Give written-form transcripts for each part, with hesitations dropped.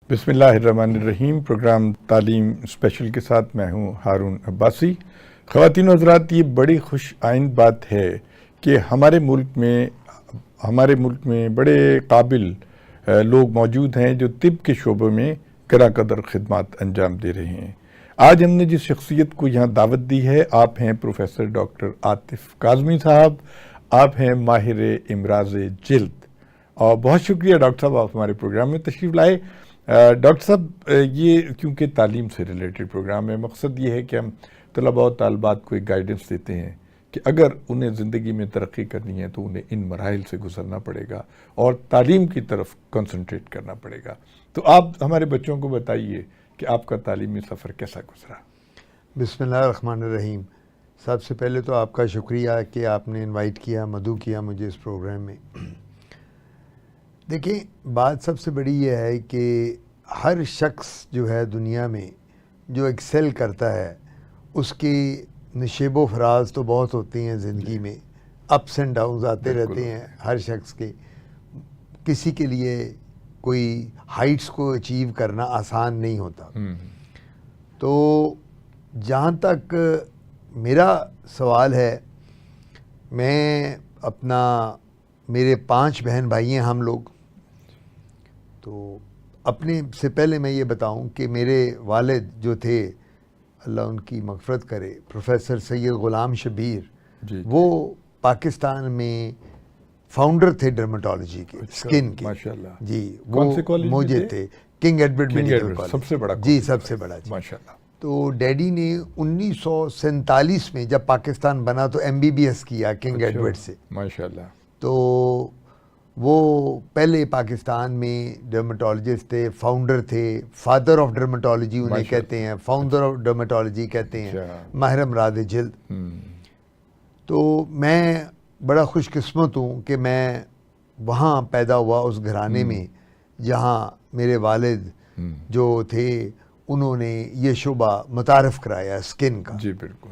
बिस्मिल्लाहिर्रहमानिर्रहीम। प्रोग्राम तालीम स्पेशल के साथ मैं हूँ हारून अब्बासी। ख़वातीन और हज़रात, ये बड़ी खुश आइंद बात है कि हमारे मुल्क में बड़े काबिल लोग मौजूद हैं जो तिब के शोबे में करा कदर खिदमत अंजाम दे रहे हैं। आज हमने जिस शख्सियत को यहाँ दावत दी है, आप हैं प्रोफेसर डॉक्टर आतिफ काज़मी साहब। आप हैं माहिर इमराज़ जिल्द, और बहुत शुक्रिया डॉक्टर साहब आप हमारे प्रोग्राम में तशरीफ़ लाए। डॉक्टर साहब, ये क्योंकि तालीम से रिलेटेड प्रोग्राम है, मकसद ये है कि हम तलबा और तालबात को एक गाइडेंस देते हैं कि अगर उन्हें ज़िंदगी में तरक्की करनी है तो उन्हें इन मराहिल से गुजरना पड़ेगा और तालीम की तरफ कंसंट्रेट करना पड़ेगा। तो आप हमारे बच्चों को बताइए कि आपका तालीमी सफ़र कैसा गुजरा। बिस्मिल्लाहिर्रहमानिर्रहीम। सबसे पहले तो आपका शुक्रिया कि आपने इनवाइट किया, मदऊ किया मुझे इस प्रोग्राम में। देखिए, बात सबसे बड़ी यह है कि हर शख्स जो है दुनिया में जो एक्सेल करता है, उसकी नशेबो फराज तो बहुत होती हैं ज़िंदगी में, अप्स एंड डाउन्स आते रहते हैं हर शख्स के। किसी के लिए कोई हाइट्स को अचीव करना आसान नहीं होता। तो जहाँ तक मेरा सवाल है, मैं मेरे 5 बहन भाई हैं हम लोग। तो अपने से पहले मैं ये बताऊं कि मेरे वालिद जो थे, अल्लाह उनकी मग़फ़िरत करे, प्रोफेसर सैयद ग़ुलाम शबीर, वो पाकिस्तान में फाउंडर थे डर्मेटोलॉजी के, स्किन के। माशाल्लाह जी, वो मौजे थे किंग एडवर्ड मेडिकल कॉलेज, सबसे बड़ा। जी, सबसे बड़ा। माशाल्लाह। तो डैडी ने 1947 में जब पाकिस्तान बना तो MBBS किया किंग एडवर्ड से। माशाल्लाह। तो वो पहले पाकिस्तान में डर्मेटोलॉजिस्ट थे, फाउंडर थे, फादर ऑफ डर्मेटोलॉजी उन्हें कहते हैं, फाउंडर ऑफ डर्मेटोलॉजी कहते हैं, माहिर इमराज़ जिल्द। तो मैं बड़ा खुशकिस्मत हूँ कि मैं वहाँ पैदा हुआ, उस घराने में जहाँ मेरे वालिद जो थे उन्होंने ये शुबा मुतारफ़ कराया स्किन का। जी बिल्कुल।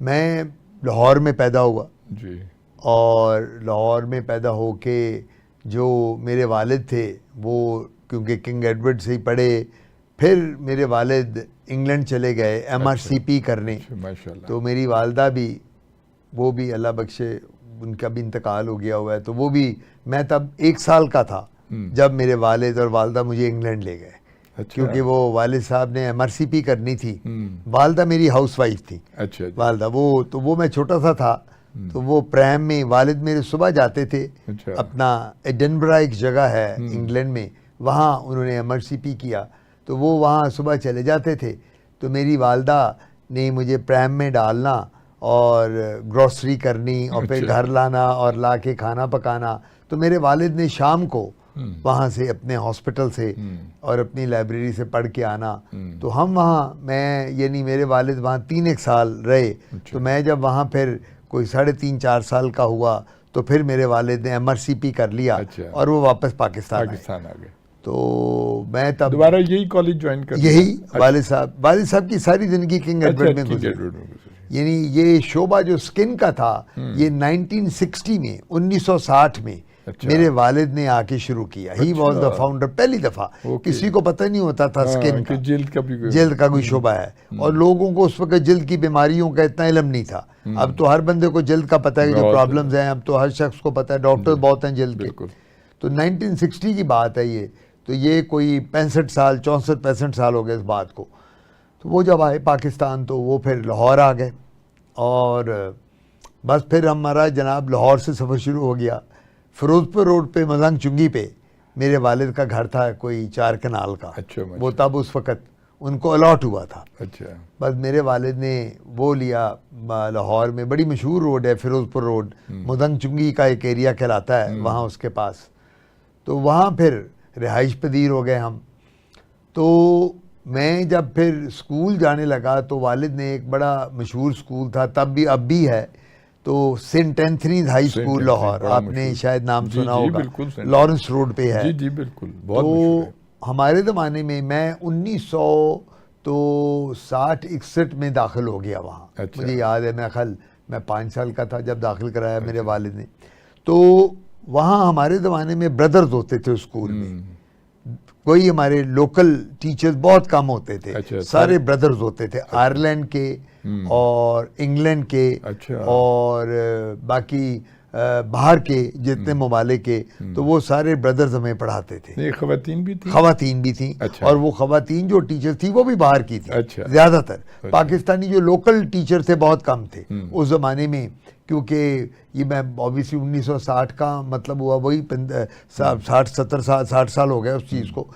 मैं लाहौर में पैदा हुआ जी, और लाहौर में पैदा होके जो मेरे वालिद थे वो क्योंकि किंग एडवर्ड से ही पढ़े, फिर मेरे वालिद इंग्लैंड चले गए MRCP करने। माशाल्लाह। तो मेरी वालदा भी, वो भी अल्लाह बख्शे, उनका भी इंतकाल हो गया हुआ है। तो वो भी, मैं तब 1 साल का था जब मेरे वालिद और वालदा मुझे इंग्लैंड ले गए। क्योंकि वो वालिद साहब ने MRCP करनी थी, वालदा मेरी हाउसवाइफ थी। अच्छा। वालदा वो मैं छोटा सा था, तो वो प्रैम में वालिद मेरे सुबह जाते थे। अपना एडनबरा एक जगह है इंग्लैंड में, वहाँ उन्होंने MRCP किया, तो वो वहाँ सुबह चले जाते थे। तो मेरी वालदा ने मुझे प्रैम में डालना और ग्रॉसरी करनी और फिर घर लाना और ला के खाना पकाना। तो मेरे वालिद ने शाम को वहाँ से अपने हॉस्पिटल से और अपनी लाइब्रेरी से पढ़ के आना। तो हम वहाँ, मैं यानी मेरे वालिद वहाँ 3-1 साल रहे। तो मैं जब वहाँ फिर कोई 3.5-4 साल का हुआ तो फिर मेरे वालिद ने MRCP कर लिया और वो वापस पाकिस्तान आ गए। तो मैं तब दोबारा यही कॉलेज ज्वाइन कर, यही वालिद साहब की सारी ज़िंदगी किंग एडवर्ड में गुजरी। यानी ये शोबा जो स्किन का था, ये 1960 में, 1960 में मेरे वालिद ने आके शुरू किया। He was the founder. पहली दफ़ा किसी को पता नहीं होता था स्किन का, जिल्द का कोई शोबा है, और लोगों को उस वक्त जिल्द की बीमारियों का इतना इल्म नहीं था। अब तो हर बंदे को जिल्द का पता है जो प्रॉब्लम्स हैं, अब तो हर शख्स को पता है, डॉक्टर बहुत हैं जिल्द के। तो 1960 की बात है ये। तो ये कोई 65 साल, 64-65 साल हो गए इस बात को। तो वो जब आए पाकिस्तान तो वो फिर लाहौर आ गए, और बस फिर हमारा जनाब लाहौर से सफ़र शुरू हो गया। फिरोजपुर रोड पे मजंग चुंगी पे मेरे वालिद का घर था, कोई 4 कनाल का। वो तब उस वक़्त उनको अलॉट हुआ था। बस मेरे वालिद ने वो लिया। लाहौर में बड़ी मशहूर रोड है फिरोजपुर रोड, मजंग चुंगी का एक एरिया कहलाता है वहाँ, उसके पास। तो वहाँ फिर रिहाइश पजीर हो गए हम। तो मैं जब फिर स्कूल जाने लगा तो वालिद ने एक बड़ा मशहूर स्कूल था तब भी, अब भी है, तो saint Anthony's high school Lahore, आपने शायद नाम सुना होगा, लॉरेंस रोड पे है। जी बिल्कुल, बहुत मशहूर है। हमारे ज़माने में मैं 1960-61 में दाखिल हो गया वहाँ। मुझे याद है, मैं 5 साल का था जब दाखिल कराया मेरे वालिद ने। तो वहाँ हमारे ज़माने में ब्रदर्स होते थे स्कूल में, कोई हमारे लोकल टीचर्स बहुत कम होते थे। अच्छा, सारे ब्रदर्स होते थे, आयरलैंड के और इंग्लैंड के और बाकी बाहर के जितने ममालिक के, तो वो सारे ब्रदर्स हमें पढ़ाते थे। खवातीन भी थी? खवातीन भी थी। अच्छा। और वो खवातीन जो टीचर थी वो भी बाहर की थी। अच्छा। ज्यादातर पाकिस्तानी जो लोकल टीचर थे बहुत कम थे उस जमाने में, क्योंकि ये मैं ऑब्वियसली 1960 का मतलब हुआ, वही 60 साल हो गया उस चीज़ को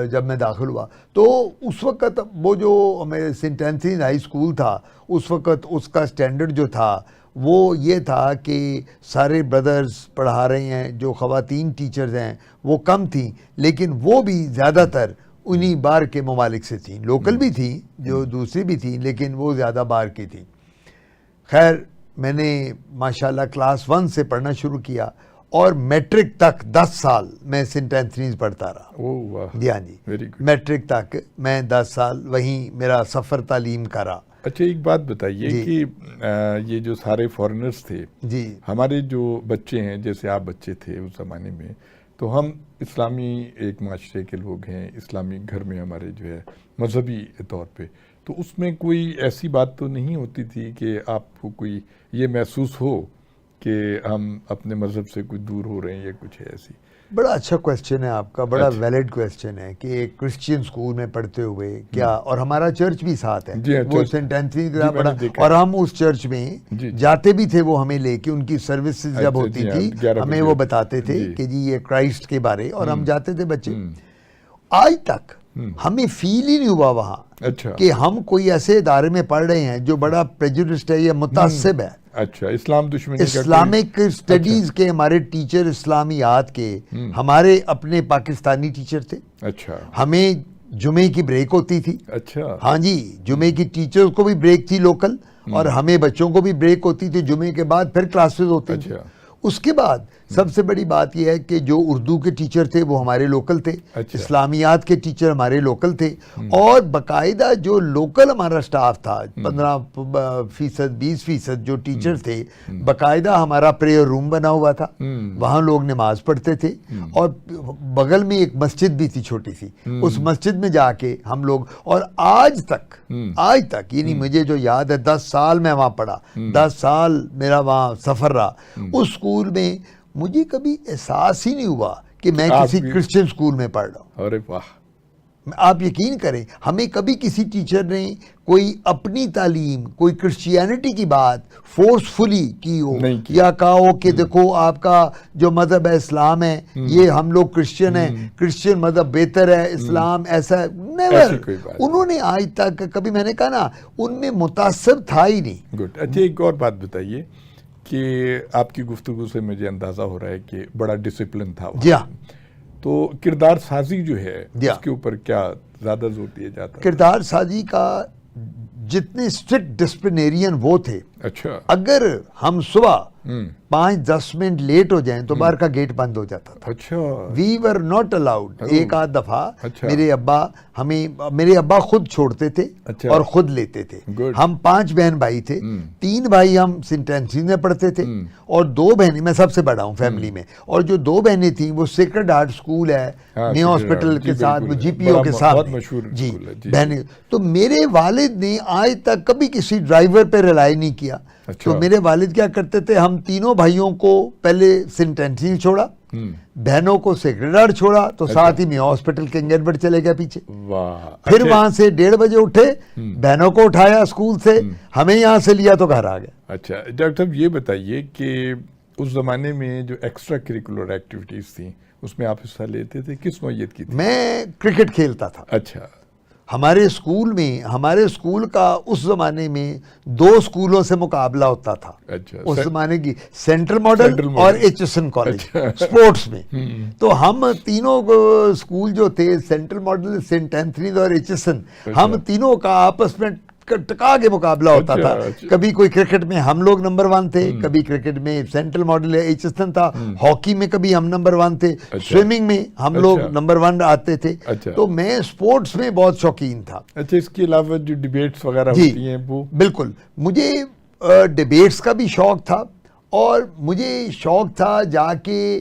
जब मैं दाखिल हुआ। तो उस वक़्त वो जो हमें सेंट एंथनीज हाई स्कूल था, उस वक़्त उसका स्टैंडर्ड जो था वो ये था कि सारे ब्रदर्स पढ़ा रहे हैं, जो ख़वातीन टीचर्स हैं वो कम थी, लेकिन वो भी ज़्यादातर उन्हीं बाहर के ममालिक से थी। लोकल भी थी जो दूसरी भी थी, लेकिन वो ज़्यादा बाहर की थी। खैर मैंने माशाल्लाह क्लास 1 से पढ़ना शुरू किया और मैट्रिक तक 10 साल मैं सेंट एंथनीज पढ़ता रहा। ओह वाह, जी हाँ जी, वेरी गुड। मैट्रिक तक मैं 10 साल वहीं मेरा सफ़र तालीम करा। अच्छा, एक बात बताइए कि ये जो सारे फॉरेनर्स थे जी, हमारे जो बच्चे हैं, जैसे आप बच्चे थे उस ज़माने में, तो हम इस्लामी एक माशरे के लोग हैं, इस्लामी घर में हमारे जो है मजहबी तौर पे, तो उसमें कोई ऐसी बात तो नहीं होती थी कि आपको कोई ये महसूस हो कि हम अपने मज़हब से कुछ दूर हो रहे हैं या कुछ है ऐसी? बड़ा अच्छा क्वेश्चन है आपका, बड़ा अच्छा। वैलिड क्वेश्चन है कि एक क्रिश्चियन स्कूल में पढ़ते हुए क्या, और हमारा चर्च भी साथ है, जी हाँ, वो चर्च। सेंट एंथनी जी, का मैंने बड़ा, देखा और है। हम उस चर्च में जी। जाते भी थे, वो हमें लेके उनकी सर्विसेज जब अच्छा, होती जी हाँ, थी 11 हमें बजे वो होती बताते थे जी। कि जी ये क्राइस्ट के बारे, और हम जाते थे बच्चे। हम्म। आज तक हमें फील ही नहीं हुआ वहाँ अच्छा। कि हम कोई ऐसे इदारे में पढ़ रहे हैं जो बड़ा प्रेजुडिस्ड है या मुतासिब है। अच्छा, इस्लाम दुश्मनी का इस्लामिक स्टडीज के हमारे टीचर, इस्लामियात के हमारे अपने पाकिस्तानी टीचर थे। अच्छा हमें जुमे की ब्रेक होती थी। अच्छा हाँ जी, जुमे की टीचर्स को भी ब्रेक थी लोकल, और हमें बच्चों को भी ब्रेक होती थी। जुमे के बाद फिर क्लासेस होती थी। अच्छा। उसके बाद सबसे बड़ी बात यह है कि जो उर्दू के टीचर थे वो हमारे लोकल थे। अच्छा। इस्लामियात के टीचर हमारे लोकल थे, और बाकायदा जो लोकल हमारा स्टाफ था 15% 20% जो टीचर थे, बाकायदा हमारा प्रेयर रूम बना हुआ था, वहाँ लोग नमाज पढ़ते थे, और बगल में एक मस्जिद भी थी छोटी सी, उस मस्जिद में जाके हम लोग, और आज तक यानी मुझे जो याद है 10 साल मैं वहाँ पढ़ा, 10 साल मेरा वहाँ सफ़र रहा। उस स्कूल में मुझे कभी एहसास ही नहीं हुआ कि मैं किसी क्रिश्चियन स्कूल में पढ़ रहा हूँ। अरे वाह, आप यकीन करें, हमें कभी किसी टीचर ने कोई अपनी तालीम, कोई क्रिश्चियनिटी की बात फोर्सफुली की हो, या कहा हो कि देखो आपका जो मज़हब है इस्लाम है, ये हम लोग क्रिश्चियन हैं, क्रिश्चियन मज़हब बेहतर है, इस्लाम ऐसा है, नेवर। उन्होंने आज तक कभी, मैंने कहा ना, उनमें मुतासिब था ही नहीं। गुड। अच्छा, एक और बात बताइए कि आपकी गुफ्तगू से मुझे अंदाज़ा हो रहा है कि बड़ा डिसिप्लिन था वहाँ। जी हाँ। तो किरदार साजी जो है उसके ऊपर क्या ज़्यादा जोर दिया जाता है? किरदार साजी का जितने स्ट्रिक्ट डिसिप्लिनेरियन वो थे, अच्छा, अगर हम सुबह 5-10 मिनट लेट हो जाएं तो बाहर का गेट बंद हो जाता था। अच्छा, वी वर नॉट अलाउड। एक आध दफा अच्छा। मेरे अब्बा खुद छोड़ते थे। अच्छा। और खुद लेते थे। Good। हम 5 बहन भाई थे, 3 भाई हम सेंट एंथनीज में पढ़ते थे, और 2 बहनें, मैं सबसे बड़ा हूँ फैमिली में, और जो 2 बहनें थी वो सेक्रेड हार्ट स्कूल है, न्यू हॉस्पिटल के साथ, वो GPO के साथ जी बहनें। तो मेरे वालिद ने आज तक कभी किसी ड्राइवर पे रिलाई नहीं किया। अच्छा। तो मेरे वालिद क्या करते थे, हम तीनों भाइयों को पहले सेंट एंथनीज छोड़ा, बहनों को सेक्रेड हार्ट छोड़ा, तो साथ ही में हॉस्पिटल के एडवर्ड चले गए पीछे। वाह। फिर वहां से 1:30 बजे उठे, बहनों को उठाया स्कूल से, हमें यहाँ से लिया तो घर आ गया। अच्छा डॉक्टर साहब, ये बताइए कि उस जमाने में जो एक्स्ट्रा करिकुलर एक्टिविटीज थी उसमें आप हिस्सा लेते थे, किस नौयत की थी? मैं क्रिकेट खेलता था। अच्छा। हमारे स्कूल का उस जमाने में 2 स्कूलों से मुकाबला होता था। अच्छा। उस जमाने की सेंट्रल मॉडल और एचएसएन कॉलेज। अच्छा। स्पोर्ट्स में तो हम तीनों स्कूल जो थे, सेंट्रल मॉडल, सेंट एंथनीज और एचएसएन, हम तीनों का आपस में टका के मुकाबला होता था। अच्छा। कभी कोई क्रिकेट में हम लोग नंबर 1 थे, कभी क्रिकेट में सेंट्रल मॉडल एचएसएन था, हॉकी में कभी हम नंबर 1 थे, स्विमिंग में हम लोग नंबर 1 आते थे। तो मैं स्पोर्ट्स में बहुत शौकीन था। अच्छा, इसके अलावा जो डिबेट्स वगैरह होती हैं वो? बिल्कुल, मुझे डिबेट्स का भी शौक था, और मुझे शौक था जाके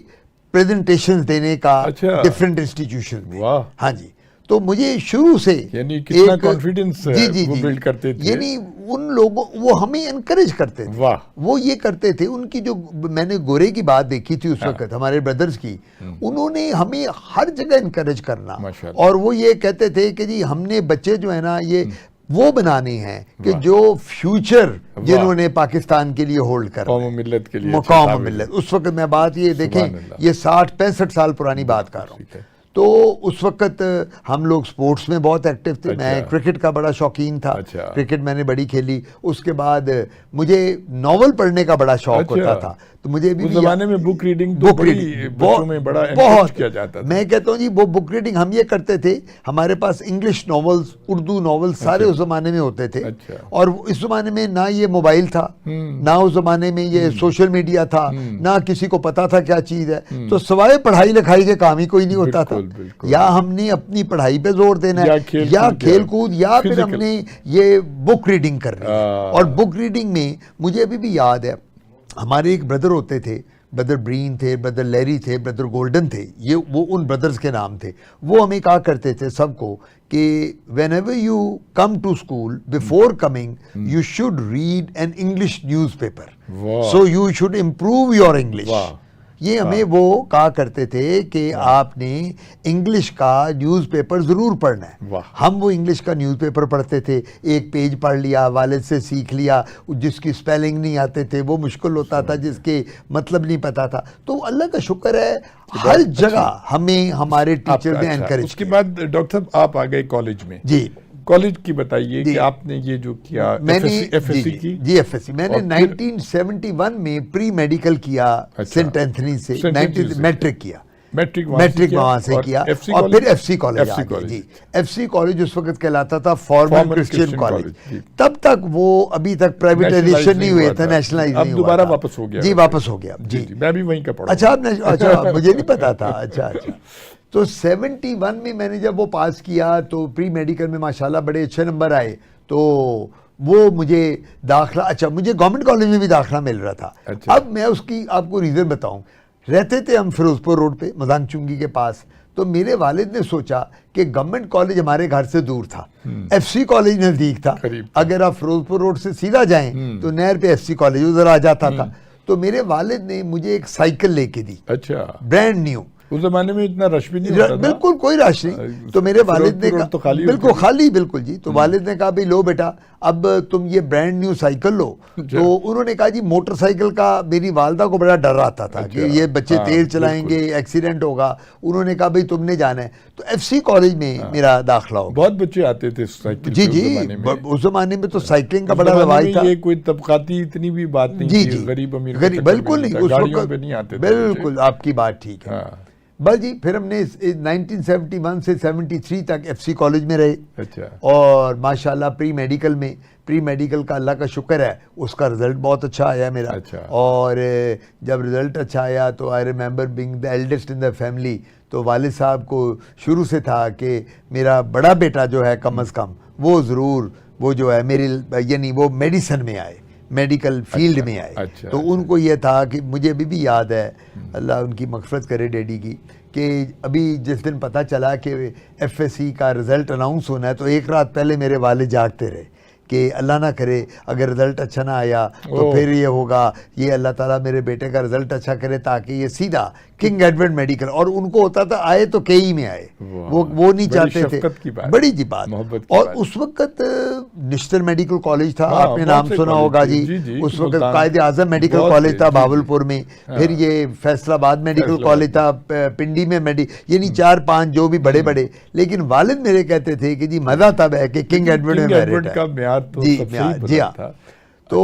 प्रेजेंटेशंस देने का अच्छा। डिफरेंट इंस्टीट्यूशन में। वाह। हाँ जी, तो मुझे शुरू से यानी कितना कॉन्फिडेंस वो बिल्ड करते थे। यानी उन लोगों, वो हमें एनकरेज करते थे। वाह। वो ये करते थे, उनकी जो मैंने गोरे की बात देखी थी उस वक्त, हमारे ब्रदर्स की, उन्होंने हमें हर जगह एनकरेज करना। माशाल्लाह। और वो ये कहते थे कि जी हमने बच्चे जो है ना ये वो बनाने हैं कि जो फ्यूचर जिन्होंने पाकिस्तान के लिए होल्ड कर कौम मिल्लत के लिए, मकाम मिल्लत। उस वक्त मैं बात ये देखें, ये 60-65 साल पुरानी बात कर रहा हूँ। तो उस वक्त हम लोग स्पोर्ट्स में बहुत एक्टिव थे। मैं क्रिकेट का बड़ा शौकीन था। क्रिकेट मैंने बड़ी खेली। उसके बाद मुझे नॉवल पढ़ने का बड़ा शौक होता था। तो मुझे भी उस जमाने में बुक रीडिंग तो बच्चों में बड़ा एनकरेज किया जाता था। मैं कहता हूँ जी वो बुक रीडिंग हम ये करते थे, हमारे पास इंग्लिश नॉवेल्स, उर्दू नॉवेल्स सारे उस जमाने में होते थे। और इस जमाने में ना ये मोबाइल था, ना उस जमाने में ये सोशल मीडिया था, ना किसी को पता था क्या चीज है। तो सवाए पढ़ाई लिखाई के काम ही कोई नहीं होता था। या हमने अपनी पढ़ाई पे जोर देना है, या खेल कूद, या फिर हमने ये बुक रीडिंग करनी है। और बुक रीडिंग में मुझे अभी भी याद है, हमारे एक ब्रदर होते थे, ब्रदर ब्रीन थे, ब्रदर लैरी थे, ब्रदर गोल्डन थे, ये वो उन ब्रदर्स के नाम थे। वो हमें कहा करते थे सबको कि whenever you come to school, before coming, you should read an English newspaper. So you should improve your English. ये हमें वो कहा करते थे कि आपने इंग्लिश का न्यूज़पेपर ज़रूर पढ़ना है। हम वो इंग्लिश का न्यूज़पेपर पढ़ते थे, एक पेज पढ़ लिया, वालिद से सीख लिया, जिसकी स्पेलिंग नहीं आते थे वो मुश्किल होता था, जिसके मतलब नहीं पता था। तो अल्लाह का शुक्र है हर जगह हमें हमारे टीचर ने एनकरेज। उसके बाद डॉक्टर साहब आप आ गए कॉलेज में। जी, कॉलेज की बताइए कि आपने ये जो किया, मैंने एफएससी की। जी एफएससी मैंने 1971 में प्री मेडिकल किया सेंट एंथनी से, मैट्रिक किया, मैट्रिक वहां से किया, और फिर एफसी कॉलेज आ गया। जी, एफसी कॉलेज उस वक्त कहलाता था फॉर्मल क्रिश्चियन कॉलेज। तब तक वो अभी तक प्राइवेटाइजेशन नहीं हुए थे, नेशनलाइज नहीं हुआ। अब दोबारा वापस हो गया। जी वापस हो गया। जी मैं भी वहीं का पढ़ा। अच्छा आपने, अच्छा मुझे नहीं पता था। अच्छा तो 71 में मैंने जब वो पास किया तो प्री मेडिकल में माशाल्लाह बड़े अच्छे नंबर आए। तो वो मुझे दाखला, अच्छा मुझे गवर्नमेंट कॉलेज में भी दाखला मिल रहा था। अब मैं उसकी आपको रीज़न बताऊं। रहते थे हम फिरोजपुर रोड पे मदान चुंगी के पास। तो मेरे वालिद ने सोचा कि गवर्नमेंट कॉलेज हमारे घर से दूर था, एफसी कॉलेज नज़दीक था। अगर आप फिरोजपुर रोड से सीधा जाएं तो नहर पे एफसी कॉलेज उधर आ जाता था। तो मेरे वालिद ने मुझे एक साइकिल लेके दी, अच्छा ब्रांड न्यू। उस जमाने में इतना रश भी नहीं होता था। बिल्कुल कोई रश नहीं। तो मेरे वालिद ने कहा, तो खाली बिल्कुल खाली, बिल्कुल जी। तो वालिद ने कहा भाई लो बेटा अब तुम ये ब्रांड न्यू साइकिल लो। तो उन्होंने कहा जी मोटरसाइकिल का मेरी वालदा को बड़ा डर आता था कि ये बच्चे तेज चलाएंगे, एक्सीडेंट होगा। उन्होंने कहा भाई तुमने जाना है। तो एफसी कॉलेज में मेरा दाखिला हो। बहुत बच्चे आते थे साइकिल। जी जी, उस जमाने में तो साइकिलिंग का बड़ा रवाज था। ये कोई तबकाती इतनी भी बात नहीं थी, गरीब अमीर बिल्कुल नहीं, उस वक्त नहीं आते। बिल्कुल आपकी बात ठीक है। बस जी, फिर हमने 1971 से 73 तक एफसी कॉलेज में रहे। अच्छा। और माशाल्लाह प्री मेडिकल में, प्री मेडिकल का अल्लाह का शुक्र है उसका रिजल्ट बहुत अच्छा आया मेरा। अच्छा। और जब रिजल्ट अच्छा आया तो I remember being the eldest in the family. तो वालिद साहब को शुरू से था कि मेरा बड़ा बेटा जो है कम अज़ कम वो ज़रूर वो जो है मेरी यानी वो मेडिसन में आए, मेडिकल फील्ड में आए। अच्छा, तो उनको ये था कि मुझे अभी भी याद है, अल्लाह उनकी मग़फ़िरत करे डैडी की, कि अभी जिस दिन पता चला कि एफएससी का रिज़ल्ट अनाउंस होना है तो एक रात पहले मेरे वालिद जागते रहे कि अल्लाह ना करे अगर रिज़ल्ट अच्छा ना आया तो फिर ये होगा, ये अल्लाह ताला मेरे बेटे का रिज़ल्ट अच्छा करे ताकि ये सीधा किंग एडवर्ड मेडिकल, और उनको होता था आए तो केई में आए, वो नहीं चाहते थे। बड़ी जी बात। और उस वक्त निश्तर मेडिकल कॉलेज था, आपने नाम सुना होगा जी। उस वक्त कायदे आज़म मेडिकल कॉलेज था भावलपुर में, फिर ये फैसलाबाद मेडिकल कॉलेज था, पिंडी में यानी 4-5 जो भी बड़े बड़े। लेकिन वालिद मेरे कहते थे कि जी मज़ा तब है कि किंग एडवर्ड में जी हाँ। तो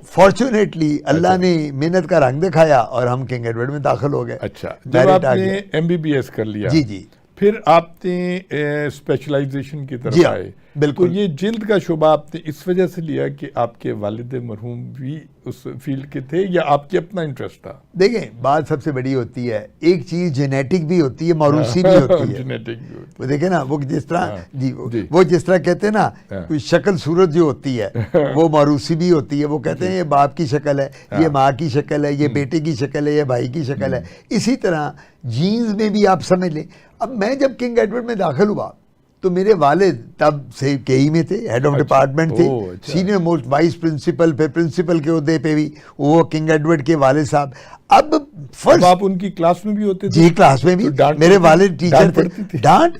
फॉर्चुनेटली अल्लाह ने मेहनत का रंग दिखाया और हम किंग एडवर्ड में दाखिल हो गए। अच्छा, जब आपने एमबीबीएस कर लिया, जी जी, फिर आपने स्पेशलाइजेशन की जी तरफ हाँ, आए। बिल्कुल। तो ये जिल्द का शोबा आपने इस वजह से लिया कि आपके वालिद मरहूम भी उस फील्ड के थे या आपकी अपना इंटरेस्ट था? देखें, बात सबसे बड़ी होती है, एक चीज जेनेटिक भी होती है, मौरूसी भी होती है। जेनेटिक भी होती वो देखे ना, वो जिस तरह हाँ, जी, जी। वो जिस तरह कहते हैं ना, हाँ। कोई शक्ल सूरत जो होती है वो मौरूसी भी होती है। वो कहते हैं ये बाप की शक्ल है, ये माँ की शक्ल है, ये बेटे की शक्ल है, ये भाई की शक्ल है। इसी तरह जीन्स में भी आप समझ लें। अब मैं जब किंग एडवर्ड में दाखिल हुआ तो मेरे वालिद तब से केई में थे, हेड ऑफ डिपार्टमेंट थे, अच्छा। सीनियर मोस्ट वाइस प्रिंसिपल पे, प्रिंसिपल के ओहदे पे भी वो किंग एडवर्ड के वालिद साहब। अब फर्स्ट आप उनकी क्लास में भी होते थे? जी, क्लास में भी तो डांट मेरे पड़ती- वालिद टीचर डांट पड़ती थे। थी? डांट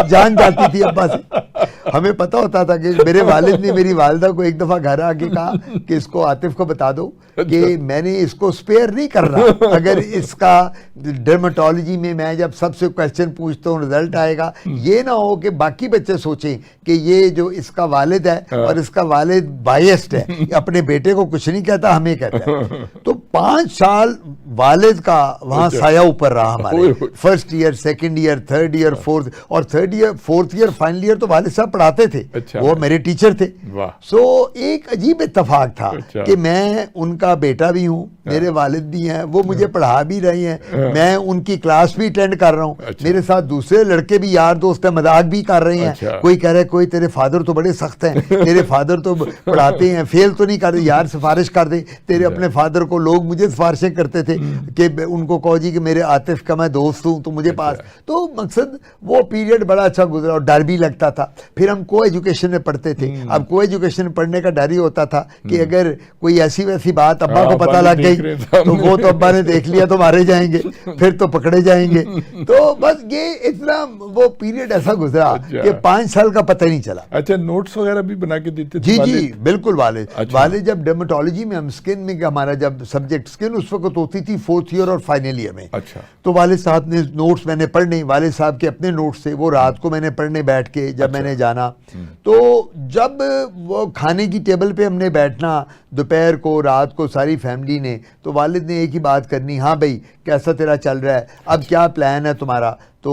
जान जाती थी अब्बा से। हमें पता होता था कि मेरे वालिद ने मेरी वालिदा को एक दफा घर आके कहा कि इसको आतिफ को बता दो कि मैंने इसको स्पेयर नहीं कर रहा। अगर इसका डर्मेटोलॉजी में मैं जब सबसे क्वेश्चन पूछता हूँ रिजल्ट आएगा, ये ना हो कि बाकी बच्चे सोचें कि ये जो इसका वालिद है और इसका वालिद बायस्ड है, अपने बेटे को कुछ नहीं कहता, हमें कहता है। तो 5 साल वालिद का वहां साया ऊपर रहा हमारे। First year, second year, third year, fourth, और third year, fourth year, final year तो वालिद साहब पढ़ाते थे। अच्छा। वो मेरे टीचर थे। वाह। सो एक अजीब इत्तेफाक था अच्छा। कि मैं उनका बेटा भी हूँ, मेरे वालिद भी हैं, वो मुझे पढ़ा भी रहे हैं, मैं उनकी क्लास भी अटेंड कर रहा हूँ। अच्छा। मेरे साथ दूसरे लड़के भी यार दोस्त है, मजाक भी कर रहे हैं। अच्छा। कोई कह रहा है कोई तेरे फादर तो बड़े सख्त हैं, तेरे फादर तो पढ़ाते हैं, फेल तो नहीं कर रहे, यार सिफारिश कर दे तेरे अपने फादर को। लोग मुझे सिफारिशें करते थे कि उनको कहो जी कि मेरे आतिफ का मैं दोस्त हूँ तो मुझे पास। तो मकसद वो पीरियड बड़ा अच्छा गुजरा और डर भी लगता था। फिर हम को एजुकेशन में पढ़ते थे। अब को एजुकेशन में पढ़ने का डर ही होता था कि अगर कोई ऐसी वैसी बात अब्बा को पता लग गई तो वो तो अब्बा ने देख लिया तो मारे जाएंगे, फिर तो पकड़े जाएंगे। तो बस ये इतना वो पीरियड ऐसा गुजरा कि 5 साल का पता ही नहीं चला। अच्छा, नोट्स वगैरह भी बना के देते थे? जी वालिद? जी बिल्कुल। वालिद अच्छा। वालिद जब डर्मेटोलॉजी में, हम स्किन में, हमारा जब सब्जेक्ट स्किन उस वक्त होती थी 4th ईयर और फाइनल ईयर में। अच्छा। तो वालिद साहब ने नोट्स मैंने पढ़ने, वालिद साहब के अपने नोट्स थे, वो रात को मैंने पढ़ने बैठ के जब मैंने जाना, तो जब वो खाने की टेबल पे हमने बैठना दोपहर को, रात को, सारी फैमिली ने, तो वालिद ने एक ही बात करनी, हाँ भाई कैसा तेरा चल रहा है, अब क्या प्लान है तुम्हारा। तो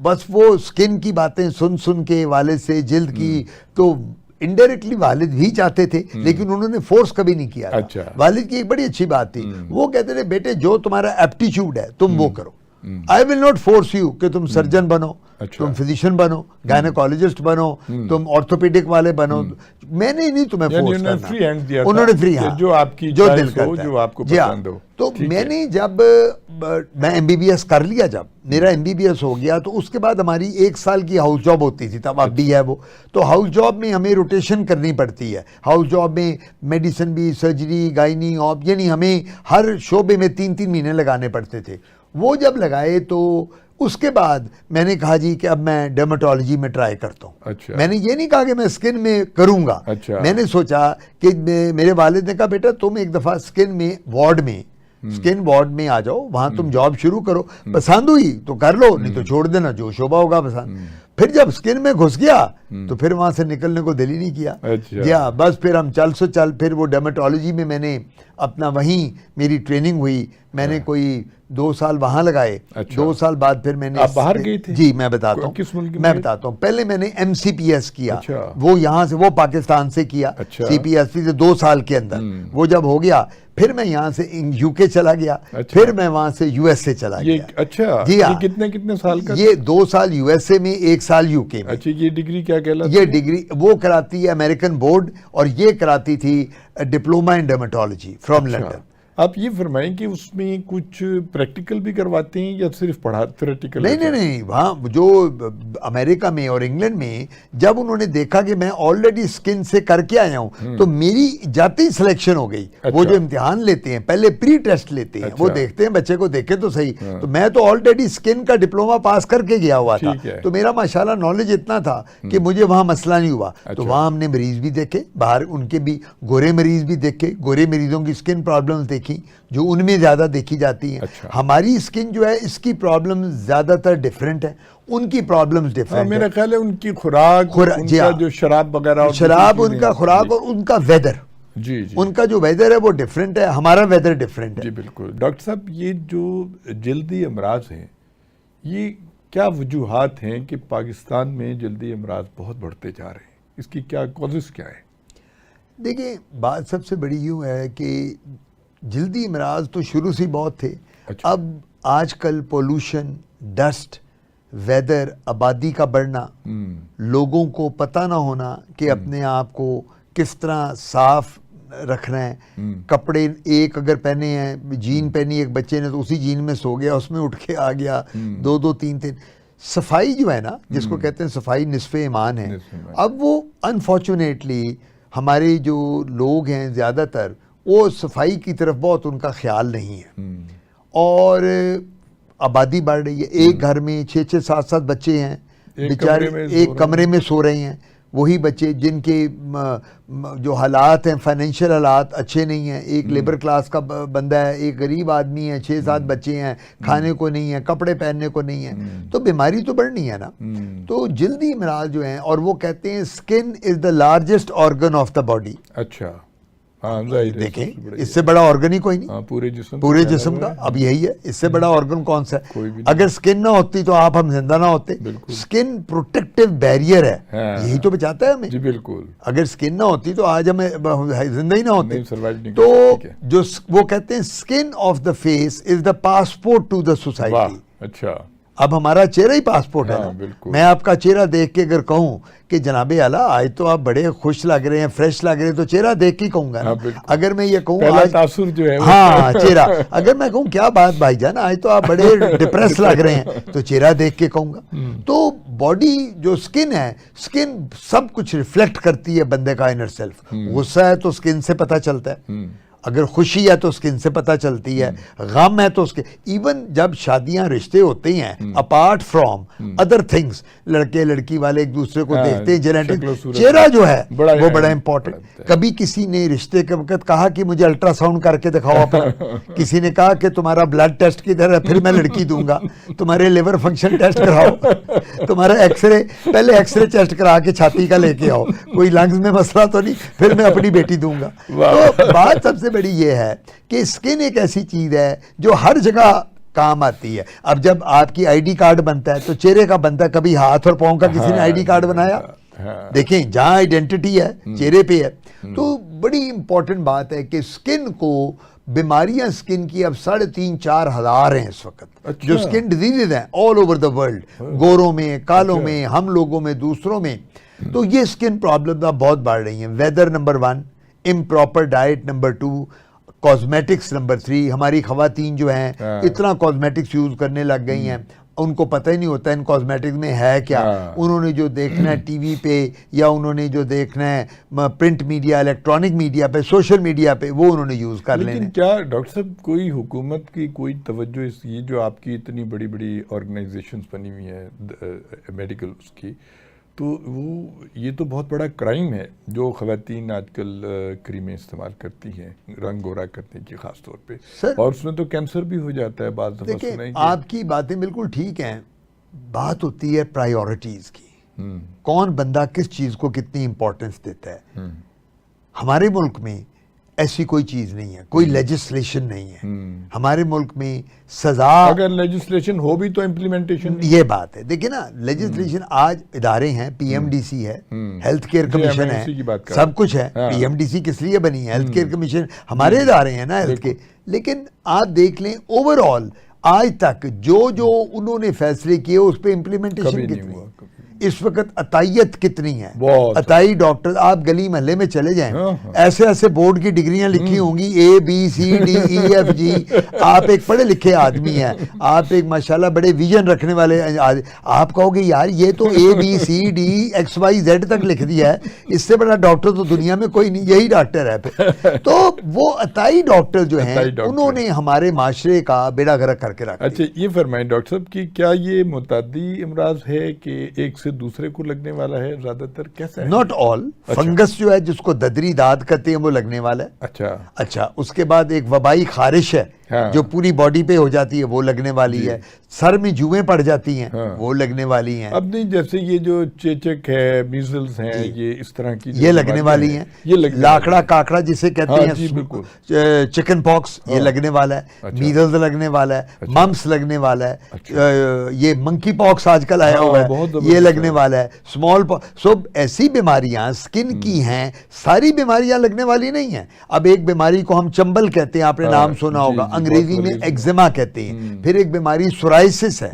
बस वो स्किन की बातें सुन सुन के वालिद से, जिल्द की, तो इनडायरेक्टली वालिद भी चाहते थे लेकिन उन्होंने फोर्स कभी नहीं किया था। अच्छा। वालिद की एक बड़ी अच्छी बात थी, वो कहते थे बेटे जो तुम्हारा एप्टीट्यूड है तुम वो करो, I will not force you कि तुम सर्जन बनो, अच्छा। तुम फिजिशियन बनो, गायनेकोलॉजिस्ट बनो, तुम ऑर्थोपेडिक वाले बनो, मैंने नहीं तुम्हें फोर्स करना। फ्री हैंड दिया था उन्होंने फ्री कि हैंड, जो आपकी जो चॉइस दिल हो, करता है, जो आपको जी हाँ। पसंद हो। तो ठीक है। मैंने जब मैं एमबीबीएस कर लिया, जब मेरा एमबीबीएस हो गया तो उसके बाद हमारी 1 साल की हाउस जॉब होती थी, तब अब भी है वो। तो हाउस जॉब में हमें रोटेशन करनी पड़ती है। हाउस जॉब में मेडिसिन भी, सर्जरी, गायनी, ऑप, यानी हमें हर शोबे में 3-3 महीने लगाने पड़ते थे। वो जब लगाए तो उसके बाद मैंने कहा जी कि अब मैं डर्मेटोलॉजी में ट्राई करता हूँ। अच्छा। मैंने ये नहीं कहा कि मैं स्किन में करूँगा। अच्छा। मैंने सोचा कि मेरे वालिद ने कहा बेटा तुम एक दफ़ा स्किन में वार्ड में, स्किन वार्ड में आ जाओ, वहां तुम जॉब शुरू करो, पसंद हुई तो कर लो, नहीं तो छोड़ देना, जो शोभा होगा पसंद। फिर जब स्किन में घुस गया तो फिर वहां से निकलने को दिल ही नहीं किया। अच्छा। जी हाँ, बस फिर हम चल फिर वो डर्मेटोलॉजी में मैंने अपना, वहीं मेरी ट्रेनिंग हुई, मैंने कोई 2 साल वहां लगाए। अच्छा। 2 साल बाद फिर मैंने, आप बाहर गए थे? जी मैं बताता हूँ, किस मुल्क में? मैं बताता हूँ। पहले मैंने MCPS किया। अच्छा। वो यहाँ से, वो पाकिस्तान से किया। अच्छा। CPSP से 2 साल के अंदर वो जब हो गया, फिर मैं यहाँ से UK चला गया। अच्छा। फिर मैं वहां से USA चला ये गया। अच्छा, जी हाँ। ये कितने साल का? ये 2 साल USA में, 1 साल UK में। अच्छा, ये डिग्री क्या कहलाती? ये डिग्री वो कराती है अमेरिकन बोर्ड, और ये कराती थी diploma in dermatology from London. आप ये फरमाएं कि उसमें कुछ प्रैक्टिकल भी करवाते हैं या सिर्फ पढ़ा थ्योरेटिकल? नहीं, वहाँ जो अमेरिका में और इंग्लैंड में जब उन्होंने देखा कि मैं ऑलरेडी स्किन से करके आया हूँ तो मेरी जाते ही सिलेक्शन हो गई। अच्छा। वो जो इम्तिहान लेते हैं पहले, प्री टेस्ट लेते हैं। अच्छा। वो देखते हैं बच्चे को, देखे तो सही। तो मैं तो ऑलरेडी स्किन का डिप्लोमा पास करके गया हुआ था, ठीक है। तो मेरा माशाल्लाह नॉलेज इतना था कि मुझे वहाँ मसला नहीं हुआ। अच्छा। तो वहाँ हमने मरीज भी देखे, बाहर उनके भी गोरे मरीज भी देखे, गोरे मरीजों की स्किन प्रॉब्लम्स देखी जो उनमें ज्यादा देखी जाती हैं। अच्छा। हमारी स्किन जो है इसकी प्रॉब्लम ज्यादातर डिफरेंट है, उनकी प्रॉब्लम्स डिफरेंट मेरा है। ख्याल है उनकी खुराक, जी उनका हाँ। जो शराब वगैरह, और शराब, दूसरी उनका चीजें- खुराक और उनका वेदर, जी जी उनका जो वेदर है वो डिफरेंट है, हमारा वेदर डिफरेंट जी है। बिल्कुल। डॉक्टर साहब, ये जो जल्दी अमराज हैं, ये क्या वजूहात हैं कि पाकिस्तान में जल्दी अमराज बहुत बढ़ते जा रहे हैं? इसकी क्या कॉजेस क्या है? देखिए, बात सबसे बड़ी यूँ है कि जल्दी अमराज तो शुरू से ही बहुत थे। अच्छा। अब आजकल पोल्यूशन, डस्ट, वेदर, आबादी का बढ़ना, लोगों को पता ना होना कि अपने आप को किस तरह साफ रखना है। कपड़े एक अगर पहने हैं, जीन पहनी एक बच्चे ने तो उसी जीन में सो गया, उसमें उठ के आ गया, दो दो तीन तीन। सफाई जो है ना, जिसको कहते हैं सफाई निस्फ़े ईमान है, अब वो अनफॉर्चुनेटली हमारे जो लोग हैं ज़्यादातर वो सफाई की तरफ बहुत उनका ख्याल नहीं है। और आबादी बढ़ रही है, एक घर में 6-6, 7-7 बच्चे हैं, बेचारे एक कमरे में सो रहे हैं। वही बच्चे जिनके जो हालात हैं, फाइनेंशियल हालात अच्छे नहीं हैं, एक लेबर क्लास का बंदा है, एक गरीब आदमी है, 6-7 बच्चे हैं, खाने को नहीं है, कपड़े पहनने को नहीं है, तो बीमारी तो बढ़नी है ना। तो जल्दी अमराज जो हैं, और वो कहते हैं skin is the largest organ of the body. अच्छा, देखें, इससे बड़ा ऑर्गन ही कोई नहीं पूरे जिस्म का। अब यही है, इससे बड़ा ऑर्गन कौन सा है? अगर स्किन ना होती तो आप हम जिंदा ना होते। स्किन प्रोटेक्टिव बैरियर है, यही तो बचाता है हमें। जी बिल्कुल। अगर स्किन ना होती तो आज हमें जिंदा ही ना होते। तो जो वो कहते हैं skin of the face is the passport to the society. अच्छा, अब हमारा चेहरा ही पासपोर्ट है ना। मैं आपका चेहरा देख के अगर कहूँ कि जनाबे आला आज तो आप बड़े खुश लग रहे हैं, फ्रेश लग रहे हैं, तो चेहरा देख के कहूंगा ना। अगर मैं ये कहूँ आज तासुर जो है हाँ चेहरा, अगर मैं कहूँ क्या बात भाईजान आज तो आप बड़े डिप्रेस लग रहे हैं, तो चेहरा देख के कहूंगा। तो बॉडी जो स्किन है, स्किन सब कुछ रिफ्लेक्ट करती है बंदे का इनर सेल्फ। गुस्सा है तो स्किन से पता चलता है, अगर खुशी है तो स्किन से पता चलती है, गम है तो उसके। इवन जब शादियां रिश्ते होते हैं, अपार्ट फ्रॉम अदर थिंग्स, लड़के लड़की वाले एक दूसरे को देखते हैं, जेनेटिक, चेहरा जो है वो बड़ा इंपॉर्टेंट। कभी किसी ने रिश्ते के वक्त कहा कि मुझे अल्ट्रासाउंड करके दिखाओ अपना, किसी ने कहा कि तुम्हारा ब्लड टेस्ट किधर है, फिर मैं लड़की दूंगा, तुम्हारे लिवर फंक्शन टेस्ट कराओ, तुम्हारा एक्सरे, पहले एक्सरे टेस्ट करा के छाती का लेके आओ, कोई लंग्स में मसला तो नहीं, फिर मैं अपनी बेटी दूंगा। तो बात सबसे बड़ी ये है कि स्किन एक ऐसी चीज है जो हर जगह काम आती है। अब जब आपकी आईडी कार्ड बनता है तो चेहरे का बनता है, कभी हाथ और पांव का किसी ने आईडी कार्ड बनाया? देखें, जहां आइडेंटिटी है चेहरे पे है। तो बड़ी इंपॉर्टेंट बात है कि स्किन को, बीमारियां स्किन की अब 3,500-4 हजार हैं इस वक्त। अच्छा। जो स्किन डिजीजेज हैं ऑल ओवर द वर्ल्ड, गोरों में, कालों में, हम लोगों में, दूसरों में। तो ये स्किन प्रॉब्लम बहुत बढ़ रही हैं। Weather number 1, improper diet number 2, cosmetics number 3। हमारी खवातीन जो हैं इतना कॉस्मेटिक्स यूज करने लग गई हैं, उनको पता ही नहीं होता इन कॉस्मेटिक्स में है क्या। उन्होंने जो देखना है टीवी पे, या उन्होंने जो देखना है प्रिंट मीडिया, इलेक्ट्रॉनिक मीडिया पे, सोशल मीडिया पे, वो उन्होंने यूज कर लेना। लेकिन क्या डॉक्टर साहब कोई हुकूमत की कोई तवज्जो इस, ये जो आपकी इतनी बड़ी बड़ी ऑर्गेनाइजेशंस बनी हुई हैं मेडिकल उसकी, तो वो ये तो बहुत बड़ा क्राइम है जो ख़वातीन आजकल क्रीमें इस्तेमाल करती हैं रंग गोरा करने की ख़ास तौर पे, और उसमें तो कैंसर भी हो जाता है बाद दफ़ा। देखिए, आपकी बातें बिल्कुल ठीक हैं, बात होती है प्रायोरिटीज़ की। कौन बंदा किस चीज़ को कितनी इंपॉर्टेंस देता है। हमारे मुल्क में ऐसी कोई चीज नहीं है, कोई लेजिस्लेशन नहीं है हमारे मुल्क में। सजा, अगर लेजिस्लेशन हो भी तो इम्प्लीमेंटेशन, ये बात है। देखिए ना, लेजिस्लेशन आज इदारे हैं, पीएमडीसी है, हेल्थ केयर कमीशन है, सब कुछ है। पीएमडीसी किस लिए बनी है? हेल्थ केयर कमीशन हमारे इदारे हैं ना हेल्थ के। लेकिन आप देख लें ओवरऑल आज तक जो जो उन्होंने फैसले किए उस पर इम्प्लीमेंटेशन कितनी है? इस वक्त अतायत कितनी है? अताई डॉक्टर, आप गली महल्ले में चले जाएं, ऐसे ऐसे बोर्ड की डिग्रियां लिखी होंगी, ABCDEFG। आप एक पढ़े लिखे आदमी हैं, आप एक माशाल्लाह बड़े विजन रखने वाले, आप कहोगे यार ये तो ABCDXYZ तक लिख दिया है, इससे बड़ा डॉक्टर तो दुनिया में कोई नहीं, यही डॉक्टर है। तो वो अताई डॉक्टर जो है उन्होंने हमारे माशरे का बेड़ा गर्क करके रखा। अच्छा, ये फरमाएं डॉक्टर साहब कि क्या ये मुतादी अमराज है कि एक से दूसरे को लगने वाला है ज्यादातर, कैसा है? Not all. फंगस जो है जिसको ददरी दाद कहते हैं वो लगने वाला है। अच्छा, उसके बाद एक वबाई खारिश है हाँ। जो पूरी बॉडी पे हो जाती है वो लगने वाली है, सर में जुएं पड़ जाती हैं हाँ। वो लगने वाली हैं। अब नहीं, जैसे ये जो चेचक है, मीजल्स हैं, ये इस तरह की ये लगने वाली हैं, ये लगने लाकड़ा काकड़ा जिसे कहते हाँ, हैं, जी, बिल्कुल। चिकन पॉक्स ये हाँ। लगने वाला है, अच्छा। मीजल्स लगने वाला है, अच्छा। मम्स लगने वाला है, अच्छा। ये मंकी पॉक्स आजकल आया हाँ, हुआ है, बहुत ये जबरदस्त लगने है। वाला है, स्मॉल पॉक्स। सो ऐसी बीमारियां स्किन की हैं, सारी बीमारियां लगने वाली नहीं है। अब एक बीमारी को हम चंबल कहते हैं, आपने हाँ, नाम सुना जी, होगा, जी, अंग्रेजी बहुत में बड़ी एक्जिमा कहते हैं। फिर एक बीमारी सोराइसिस है,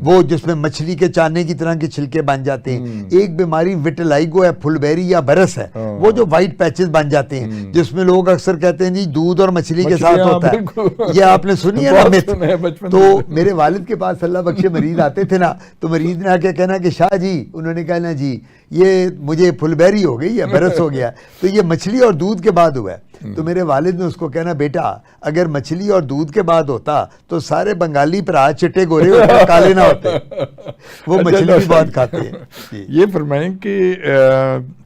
वो जिसमें मछली के चाने की तरह के छिलके बन जाते हैं। एक बीमारी विटिलाइगो है, फुलबेरी या बरस है, वो जो व्हाइट पैचेस बन जाते हैं, जिसमें लोग अक्सर कहते हैं जी दूध और मछली के साथ मछलियाँ, होता बिल्कुल। है। ये आपने सुनी है ना बहुत मिथ? सुना है बचपन तो में। मेरे वालिद के पास अल्लाह बख्शे मरीज आते थे ना, तो मरीज ने आके कहना कि शाह जी, उन्होंने कहना जी ये मुझे फुलबेरी हो गई या बरस हो गया, तो ये मछली और दूध के बाद हुआ है। तो मेरे वालिद ने उसको कहना, बेटा अगर मछली और दूध के बाद होता तो सारे बंगाली भरा चिट्टे गोरे होते, काले ना होते। वो अच्छा, मछली भी बहुत खाते हैं जी। ये फरमाएं कि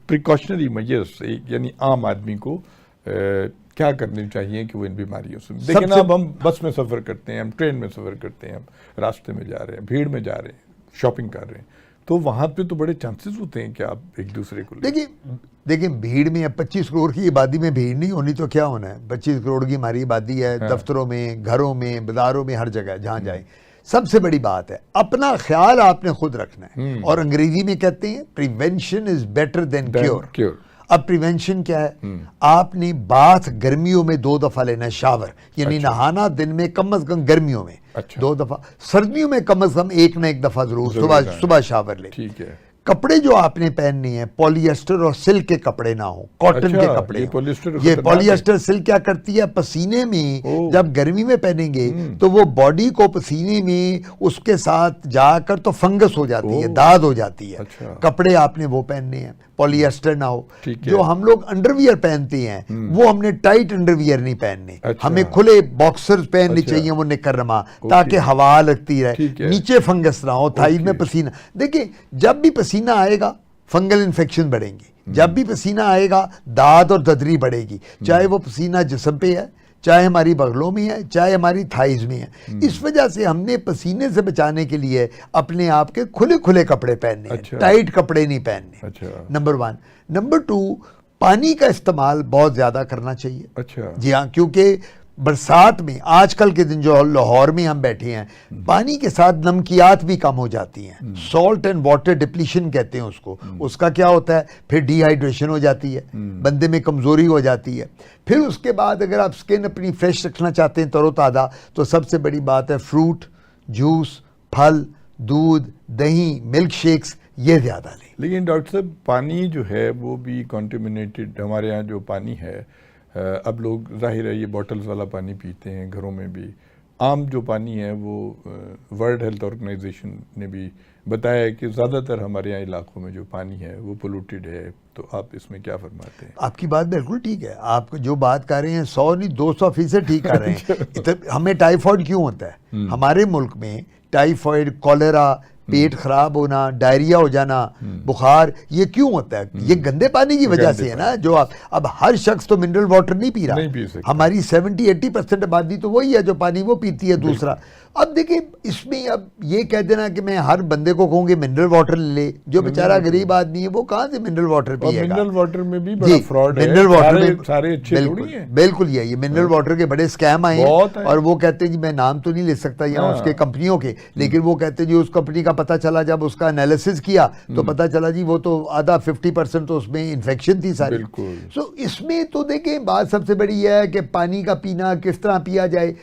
प्रिकॉशनरी मेजर्स, यानी आम आदमी को क्या करनी चाहिए कि वो इन बीमारियों से देखिए ना। अब हम बस में सफ़र करते हैं, हम ट्रेन में सफ़र करते हैं, हम रास्ते में जा रहे हैं, भीड़ में जा रहे हैं, शॉपिंग कर रहे हैं, तो वहाँ पे तो बड़े चांसेस होते हैं कि आप एक दूसरे को देखिए भीड़ में, अब 25 करोड़ की आबादी में भीड़ नहीं होनी तो क्या होना है। 25 करोड़ की हमारी आबादी है, दफ्तरों में, घरों में, बाजारों में, हर जगह जहाँ जाए। सबसे बड़ी बात है अपना ख्याल आपने खुद रखना है, और अंग्रेजी में कहते हैं prevention is better than cure. अब प्रिवेंशन क्या है? आपने बाथ गर्मियों में 2 दफा लेना है, शावर यानी नहाना दिन में कम से कम गर्मियों में 2 दफा, सर्दियों में कम से कम 1 ना 1 दफा जरूर सुबह शावर ले। ठीक है। कपड़े जो आपने पहनने हैं पॉलिएस्टर और सिल्क के कपड़े ना हो, कॉटन के कपड़े। ये पॉलिएस्टर सिल्क क्या करती है, पसीने में जब गर्मी में पहनेंगे तो वो बॉडी को पसीने में उसके साथ जाकर तो फंगस हो जाती है, दाद हो जाती है। अच्छा। कपड़े आपने वो पहनने हैं, पॉलिएस्टर ना हो। ठीक है। जो हम लोग अंडरवियर पहनते हैं वो हमने टाइट अंडरवियर नहीं पहनने। अच्छा। हमें खुले बॉक्सर्स पहनने अच्छा। चाहिए, वो निकरमा, ताकि हवा लगती रहे, है। नीचे फंगस ना हो, थाई में पसीना। देखिए जब भी पसीना आएगा फंगल इन्फेक्शन बढ़ेंगी, जब भी पसीना आएगा दाद और ददरी बढ़ेगी, चाहे वो पसीना जिस्म पे है, चाहे हमारी बगलों में है, चाहे हमारी थाइज में है। इस वजह से हमने पसीने से बचाने के लिए अपने आप के खुले खुले कपड़े पहनने हैं। अच्छा। टाइट कपड़े नहीं पहनने। अच्छा। नंबर 1। नंबर 2, पानी का इस्तेमाल बहुत ज्यादा करना चाहिए। अच्छा। जी हाँ, क्योंकि बरसात में आजकल के दिन जो लाहौर में हम बैठे हैं, पानी के साथ नमकियात भी कम हो जाती हैं, सॉल्ट एंड वाटर डिप्लीशन कहते हैं उसको। उसका क्या होता है, फिर डिहाइड्रेशन हो जाती है, बंदे में कमजोरी हो जाती है। फिर उसके बाद अगर आप स्किन अपनी फ्रेश रखना चाहते हैं, तरोताज़ा, तो सबसे बड़ी बात है फ्रूट, जूस, फल, दूध, दही, मिल्क शेक्स, ये ज़्यादा लें। लेकिन डॉक्टर साहब पानी जो है वो भी कॉन्टेमिनेटेड, हमारे यहाँ जो पानी है, अब लोग जाहिर है ये बॉटल्स वाला पानी पीते हैं घरों में भी। आम जो पानी है वो वर्ल्ड हेल्थ ऑर्गेनाइजेशन ने भी बताया है कि ज़्यादातर हमारे यहाँ इलाकों में जो पानी है वो पोल्यूटेड है। तो आप इसमें क्या फरमाते हैं? आपकी बात बिल्कुल ठीक है, आप जो बात कर रहे हैं 100 नहीं 200% ठीक कर रहे हैं। हमें टाइफॉइड क्यों होता है? हमारे मुल्क में टाइफॉइड, कॉलेरा, पेट खराब होना, डायरिया हो जाना, बुखार, ये क्यों होता है? ये गंदे पानी की वजह से है ना। जो अब हर शख्स तो मिनरल वाटर नहीं पी रहा, नहीं पी सकता। हमारी 70-80% आबादी तो वही है जो पानी वो पीती है। दूसरा, अब देखिए इसमें अब ये कह देना कि मैं हर बंदे को कहूँगी मिनरल वाटर ले, जो बेचारा गरीब आदमी है वो कहाँ से मिनरल वाटर पिएगा? मिनरल वाटर में भी बड़ा फ्रॉड है। मिनरल वाटर में सारे अच्छे थोड़ी हैं। बिल्कुल ये मिनरल वाटर के बड़े स्कैम आए हैं, और वो कहते हैं जी मैं नाम तो नहीं ले सकता यहाँ उसके कंपनियों के, लेकिन वो कहते हैं जी उस कंपनी का पता चला, जब उसका एनालिसिस किया तो पता चला जी वो तो आधा 50% तो उसमें इन्फेक्शन थी सारी। सो इसमें तो देखें बात सबसे बड़ी है कि पानी का पीना किस तरह पिया जाए।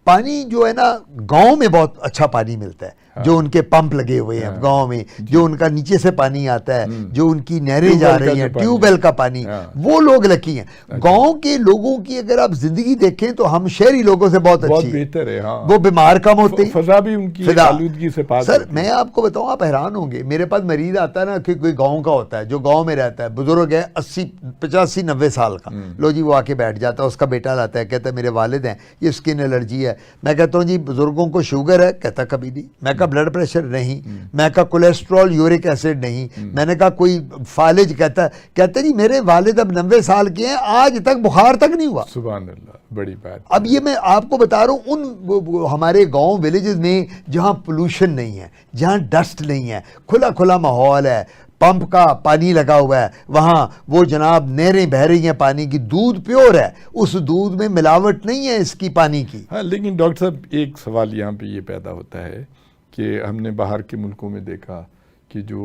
पानी जो है ना, गांव में बहुत अच्छा पानी मिलता है, जो उनके पंप लगे हुए हैं गांव में, जो उनका नीचे से पानी आता है, जो उनकी नहरें जा रही हैं, ट्यूबवेल का पानी, वो लोग लकी हैं। गांव के लोगों की अगर आप जिंदगी देखें तो हम शहरी लोगों से बहुत अच्छी बेहतर है। हाँ। वो बीमार कम होते हैं, फजा भी उनकी आलूदगी से पाक सर मैं आपको बताऊं, आप हैरान होंगे, मेरे पास मरीज आता है ना कि कोई गाँव का होता है, जो गाँव में रहता है, बुजुर्ग है 80, 85, 90 साल का, लो जी वो आके बैठ जाता है, उसका बेटा लाता है, कहता है मेरे वालिद हैं ये स्किन एलर्जी है। मैं कहता हूँ जी बुजुर्गों को शुगर है? कहता कभी नहीं। मैं कहा ब्लड प्रेशर नहीं, मैं कहा कोलेस्ट्रॉल यूरिक एसिड नहीं, मैंने कहा कोई फालिज, कहते जी मेरे वालिद अब 90 साल के हैं, आज तक बुखार तक नहीं हुआ। सुभान अल्लाह, बड़ी बात। अब ये मैं आपको बता रहा हूँ उन हमारे गांव विलेजेस में जहाँ पोल्यूशन नहीं है, जहाँ डस्ट नहीं है, खुला खुला माहौल है, पंप का पानी लगा हुआ है, वहाँ वो जनाब नहरें बह रही हैं पानी की, दूध प्योर है, उस दूध में मिलावट नहीं है इसकी पानी की। हाँ, लेकिन डॉक्टर साहब एक सवाल यहाँ पे ये पैदा होता है कि हमने बाहर के मुल्कों में देखा कि जो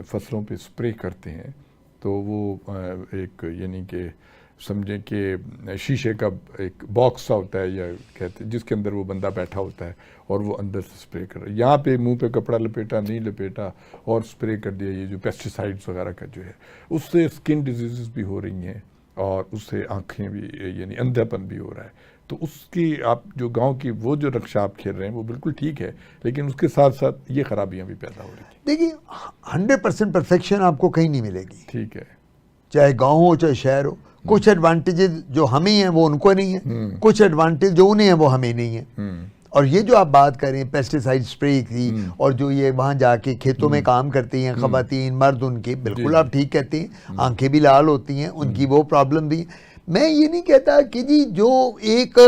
फसलों पे स्प्रे करते हैं तो वो एक यानी कि समझें कि शीशे का एक बॉक्स सा होता है, या कहते हैं जिसके अंदर वो बंदा बैठा होता है और वो अंदर से स्प्रे कर रहा है। यहाँ पे मुंह पे कपड़ा लपेटा, नहीं लपेटा और स्प्रे कर दिया। ये जो पेस्टिसाइड्स वगैरह का जो है उससे स्किन डिजीज़ भी हो रही हैं और उससे आँखें भी यानी अंधापन भी हो रहा है। तो उसकी आप जो गांव की वो जो रक्षा आप खेल रहे हैं वो बिल्कुल ठीक है, लेकिन उसके साथ साथ ये खराबियाँ भी पैदा हो रही हैं। देखिए 100% परफेक्शन आपको कहीं नहीं मिलेगी, ठीक है, चाहे गाँव हो चाहे शहर हो। कुछ एडवांटेजेस जो हमें हैं वो उनको नहीं है, कुछ एडवांटेज जो उन्हें हैं वो हमें नहीं है। और ये जो आप बात करें पेस्टिसाइड स्प्रे की और जो ये वहाँ जाके खेतों में काम करती हैं खवातीन मर्द, उनके बिल्कुल आप ठीक कहते हैं, आंखें भी लाल होती हैं, उनकी वो प्रॉब्लम भी। मैं ये नहीं कहता कि जी जो एक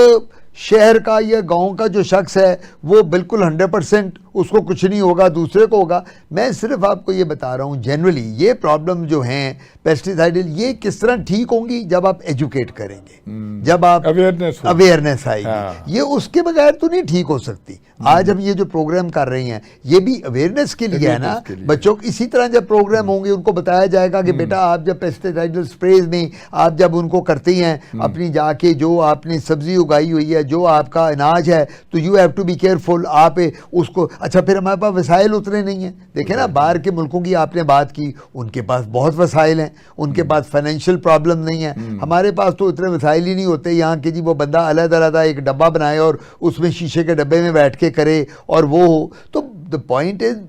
शहर का या गांव का जो शख्स है वो बिल्कुल 100% उसको कुछ नहीं होगा, दूसरे को होगा। मैं सिर्फ आपको ये बता रहा हूँ जनरली ये प्रॉब्लम जो हैं पेस्टिसाइडल, ये किस तरह ठीक होंगी जब आप एजुकेट करेंगे, जब आप अवेयरनेस आएगी। हाँ। ये उसके बगैर तो नहीं ठीक हो सकती। आज हम ये जो प्रोग्राम कर रहे हैं ये भी अवेयरनेस के लिए है ना, बच्चों को इसी तरह जब प्रोग्राम होंगे उनको बताया जाएगा कि बेटा आप जब पेस्टिसाइडल स्प्रेज में आप जब उनको करते हैं अपनी जाके जो आपने सब्जी उगाई हुई है, जो आपका अनाज है, तो you have to be careful आप उसको। अच्छा फिर हमारे पास वसाइल उतने नहीं हैं। देखें ना बाहर के मुल्कों की आपने बात की, उनके पास बहुत वसाइल हैं, उनके पास फाइनेंशियल प्रॉब्लम नहीं है। हमारे पास तो इतने वसाइल ही नहीं होते यहाँ के जी वो बंदा अलग-अलग एक डब्बा बनाए और उसमें शीशे के डब्बे में बैठ के करे और वो हो। तो द पॉइंट इज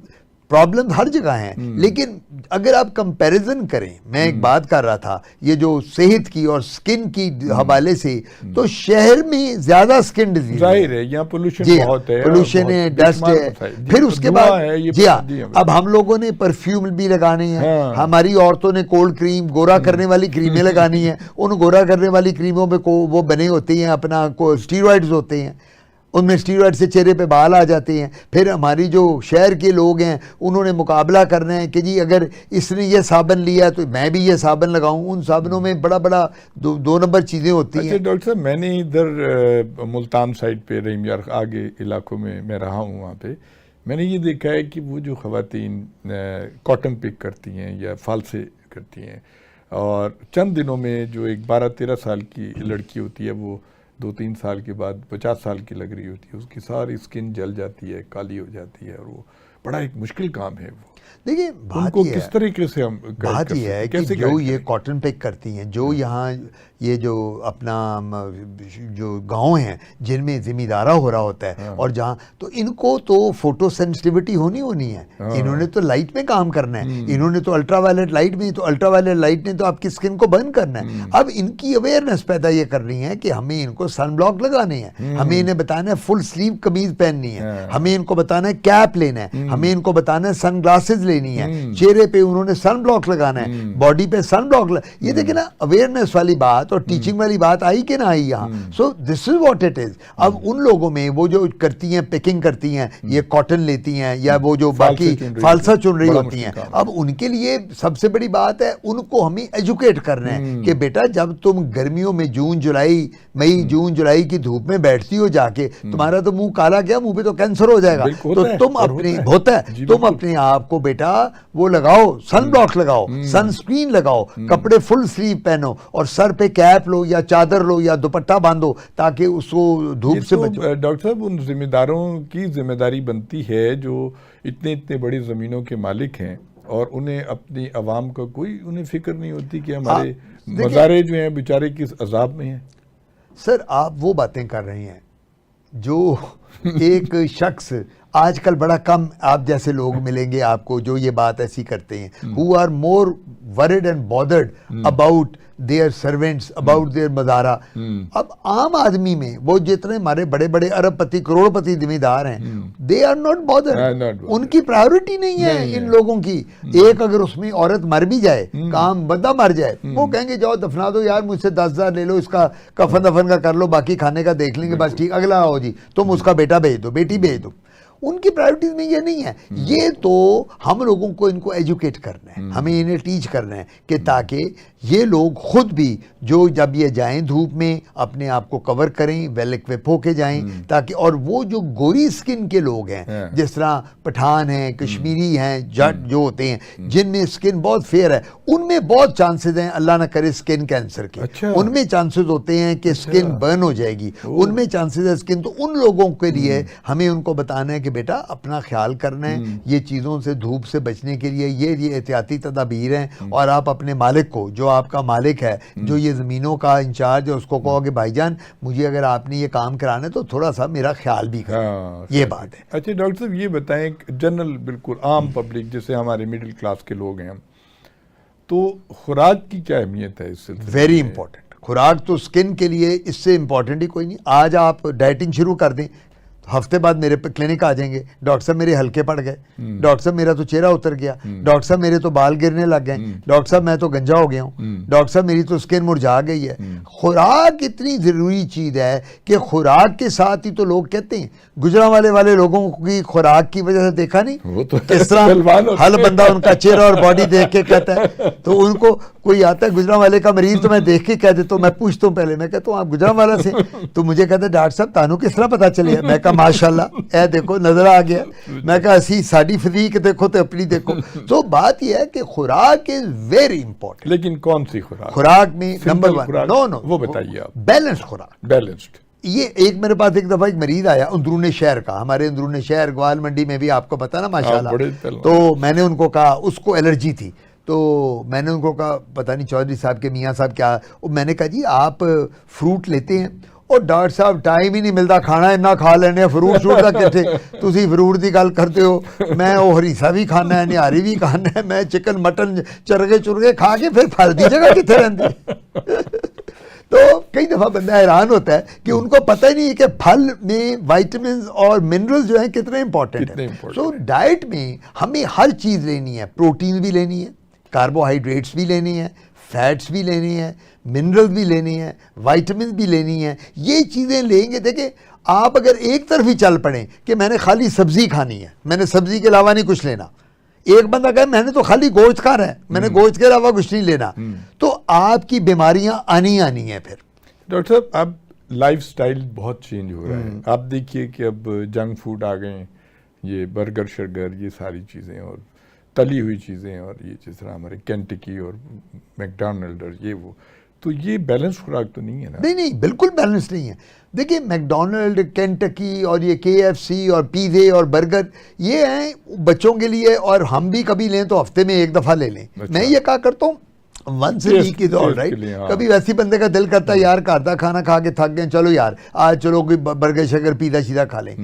प्रॉब्लम हर जगह हैं, लेकिन अगर आप कंपैरिजन करें, मैं एक बात कर रहा था ये जो सेहत की और स्किन की हवाले से, तो शहर में ज्यादा स्किन डिजीज जाहिर है, यहाँ पोल्यूशन बहुत है, पोल्यूशन है, डस्ट है। फिर उसके बाद जी हाँ, अब हम लोगों ने परफ्यूम भी लगाने हैं, हमारी औरतों ने कोल्ड क्रीम गोरा करने वाली क्रीमें लगानी है। उन गोरा करने वाली क्रीमों में वो बने होती हैं अपना स्टीरॉइड्स होते हैं, उनमें स्टीरॉइड से चेहरे पे बाल आ जाते हैं। फिर हमारी जो शहर के लोग हैं उन्होंने मुकाबला करना है कि जी अगर इसने ये साबन लिया तो मैं भी ये साबन लगाऊं। उन साबनों में बड़ा दो नंबर चीज़ें होती हैं। डॉक्टर साहब मैंने इधर मुल्तान साइड पे रहीम यार आगे इलाकों में मैं रहा हूँ, वहाँ पे मैंने ये देखा है कि वो जो ख़वातीन कॉटन पिक करती हैं या फालसे करती हैं और चंद दिनों में जो एक 12-13 साल की लड़की होती है वो 2-3 साल के बाद 50 साल की लग रही होती है, उसकी सारी स्किन जल जाती है, काली हो जाती है और वो बड़ा एक मुश्किल काम है। वो देखिए बात उनको किस तरीके से हम बात ये है कि जो ये कॉटन पिक करती हैं, जो यहाँ ये जो अपना जो गांव हैं जिनमें ज़िम्मेदारा हो रहा होता है और जहाँ, तो इनको तो फोटो सेंसिटिविटी होनी है। इन्होंने तो लाइट में काम करना है, इन्होंने तो अल्ट्रावायलेट लाइट में, तो अल्ट्रावायलेट लाइट ने तो आपकी स्किन को बर्न करना है। अब इनकी अवेयरनेस पैदा ये कर रही है कि हमें इनको सन ब्लॉक लगाने हैं, हमें इन्हें बताना है फुल स्लीव कमीज पहननी है, हमें इनको बताना है कैप लेना है, हमें इनको बताना है सन ग्लासेज लेनी है, चेहरे पे उन्होंने सन ब्लॉक लगाना है, बॉडी पे सन ब्लॉक। ये देखिए ना अवेयरनेस वाली बात और टीचिंग वाली बात आई कि ना आई यहाँ। So this is what it is. अब उन लोगों में वो जो करती हैं पिकिंग करती हैं, ये कॉटन लेती हैं या वो जो बाकी फालसा चुन रही होती हैं, अब उनके लिए सबसे बड़ी बात है उनको हमें एजुकेट करना है कि बेटा जब तुम गर्मियों में मई जून जुलाई की धूप में बैठती हो जाके, तुम्हारा तो मुंह काला क्या, मुंह पे तो कैंसर हो जाएगा। तो तुम अपने होता है तुम अपने आप को बेटा वो लगाओ, सन ब्लॉक लगाओ, सनस्क्रीन लगाओ, कपड़े फुल स्लीव पहनो और सर पे कैप लो या चादर लो या दुपट्टा बांधो ताकि उसको धूप से बचो। डॉक्टर साहब उन जिम्मेदारों की जिम्मेदारी बनती है जो इतने बड़ी ज़मीनों के मालिक हैं और उन्हें अपनी आवाम का कोई उन्हें फिक्र नहीं होती कि हमारे मज़ारे जो हैं बेचारे किस अजाब में हैं। सर आप वो बातें कर रहे हैं जो एक शख्स आजकल बड़ा कम आप जैसे लोग मिलेंगे आपको जो ये बात ऐसी करते हैं, who are more worried and bothered about their servants, about their मज़ारा। अब आम आदमी में वो जितने हमारे बड़े बड़े अरबपति करोड़पति जिम्मेदार हैं, दे आर नॉट बॉदर्ड, उनकी प्रायोरिटी नहीं है इन लोगों की। एक अगर उसमें औरत मर भी जाए, काम बंदा मर जाए, वो कहेंगे जाओ दफना दो यार, मुझसे 10,000 ले लो, इसका कफन दफन का कर लो, बाकी खाने का देख लेंगे, बस ठीक, अगला आओ जी, तुम उसका बेटा भेज दो, बेटी भेज दो। उनकी प्रायोरिटीज में ये नहीं है। ये तो हम लोगों को इनको एजुकेट करना है, हमें इन्हें टीच करना है कि ताकि ये लोग खुद भी जो जब ये जाएं धूप में अपने आप को कवर करें, वेल इक्विप होके जाएं, ताकि और वो जो गोरी स्किन के लोग हैं, जिस तरह पठान हैं, कश्मीरी हैं, जट जो होते हैं जिनमें स्किन बहुत फेयर है, उनमें बहुत चांसेस हैं अल्लाह ना करे स्किन कैंसर के। अच्छा। उनमें चांसेस होते हैं कि स्किन बर्न हो जाएगी, उनमें चांसेस है स्किन। तो उन लोगों के लिए हमें उनको बताना है कि बेटा अपना ख्याल करना है, ये चीज़ों से धूप से बचने के लिए ये एहतियाती तदाबीर हैं। और आप अपने मालिक को, जो आपका मालिक है, जो ये ज़मीनों का इंचार्ज है, उसको कहो कि भाईजान मुझे अगर आपने ये काम कराना है तो थोड़ा सा मेरा ख्याल भी करें। ये बात है। अच्छा डॉक्टर साहब ये बताएं, जनरल बिल्कुल आम पब्लिक जैसे हमारे मिडिल क्लास के लोग हैं, तो खुराक की क्या अहमियत है इससे? Very important. खुराक तो स्किन के लिए इससे इंपॉर्टेंट ही कोई नहीं। आज आप डाइटिंग शुरू कर दें, हफ्ते बाद मेरे पे क्लिनिक आ जाएंगे, डॉक्टर साहब मेरे हल्के पड़ गए, डॉक्टर साहब मेरा तो चेहरा उतर गया, डॉक्टर साहब मेरे तो बाल गिरने लग गए, डॉक्टर साहब मैं तो गंजा हो गया हूँ, डॉक्टर साहब मेरी तो स्किन मुरझा गई है। खुराक इतनी जरूरी चीज है कि खुराक के साथ ही तो लोग कहते हैं, गुजरांवाले वाले लोगों की खुराक की वजह से देखा नहीं वो तो किस तरह हर बंदा उनका चेहरा और बॉडी देख के कहता है। तो उनको कोई आता है गुजरांवाले का मरीज तो मैं देख के कह देता हूँ, मैं पूछता हूँ पहले, मैं कहता हूँ आप गुजरांवाला से? तो मुझे कहता है डॉक्टर साहब तानू किस तरह पता चले? मैं कहा माशाल्लाह ए देखो नजर आ गया। मैं कहा असी साड़ी फिजीक देखो तो अपनी देखो। तो बात यह है कि खुराक इज वेरी इंपॉर्टेंट। लेकिन कौन सी खुराक? खुराक में नंबर 1 नो वो बताइए आप। बैलेंस्ड खुराक। बैलेंस्ड। ये एक मेरे पास एक दफा एक मरीज आया अंदरूनी शहर का, हमारे अंदरूनी शहर ग्वाल मंडी में भी आपको पता ना माशाल्लाह। तो मैंने उनको कहा, उसको एलर्जी थी, तो मैंने उनको कहा पता नहीं चौधरी साहब के मियाँ साहब क्या, मैंने कहा जी आप फ्रूट लेते हैं? और डॉक्टर साहब टाइम ही नहीं मिलता, खाना इन्ना खा लेने फ्रूट शूट का किथे तुसी फ्रूट की गल करते हो, मैं वो हरीसा भी खाना है, निहारी भी खाना है, मैं चिकन मटन चरगे चुरगे खा के फिर फल दी जगह किथे रहती। तो कई दफा बंदा हैरान होता है कि उनको पता ही नहीं है कि फल में विटामिन और मिनरल्स जो हैं कितने इंपॉर्टेंट है। सो डाइट में हमें हर चीज़ लेनी है, प्रोटीन भी लेनी है, कार्बोहाइड्रेट्स भी लेनी है, फैट्स भी लेनी है, मिनरल्स भी लेनी है, विटामिन भी लेनी है। ये चीज़ें लेंगे। देखिए आप अगर एक तरफ ही चल पड़ें कि मैंने खाली सब्जी खानी है, मैंने सब्जी के अलावा नहीं कुछ लेना, एक बंदा कहे मैंने तो खाली गोश्त खाना है, मैंने गोश्त के अलावा कुछ नहीं लेना, तो आपकी बीमारियां आनी है। फिर डॉक्टर साहब अब लाइफस्टाइल बहुत चेंज हो रहा है। आप देखिए कि अब जंक फूड आ गए, ये बर्गर शर्गर ये सारी चीज़ें और तली हुई चीज़ें, और ये जिस तरह हमारे केंटकी और मैकडॉनल्ड और ये वो, तो ये बैलेंस खुराक तो नहीं है ना? नहीं बिल्कुल बैलेंस नहीं है। देखिए मैकडॉनल्ड, केंटकी और ये KFC और पिज़्ज़े और बर्गर ये हैं बच्चों के लिए, और हम भी कभी लें तो हफ्ते में एक दफ़ा ले लें। अच्छा। मैं ये कहा करता हूँ once a week is all right. कभी वैसी बंदे का दिल करता है यार घर का खाना खा के थक गए, चलो यार आज चलो कोई बर्गर शगर पिज़्ज़ा शीज़ा खा लें।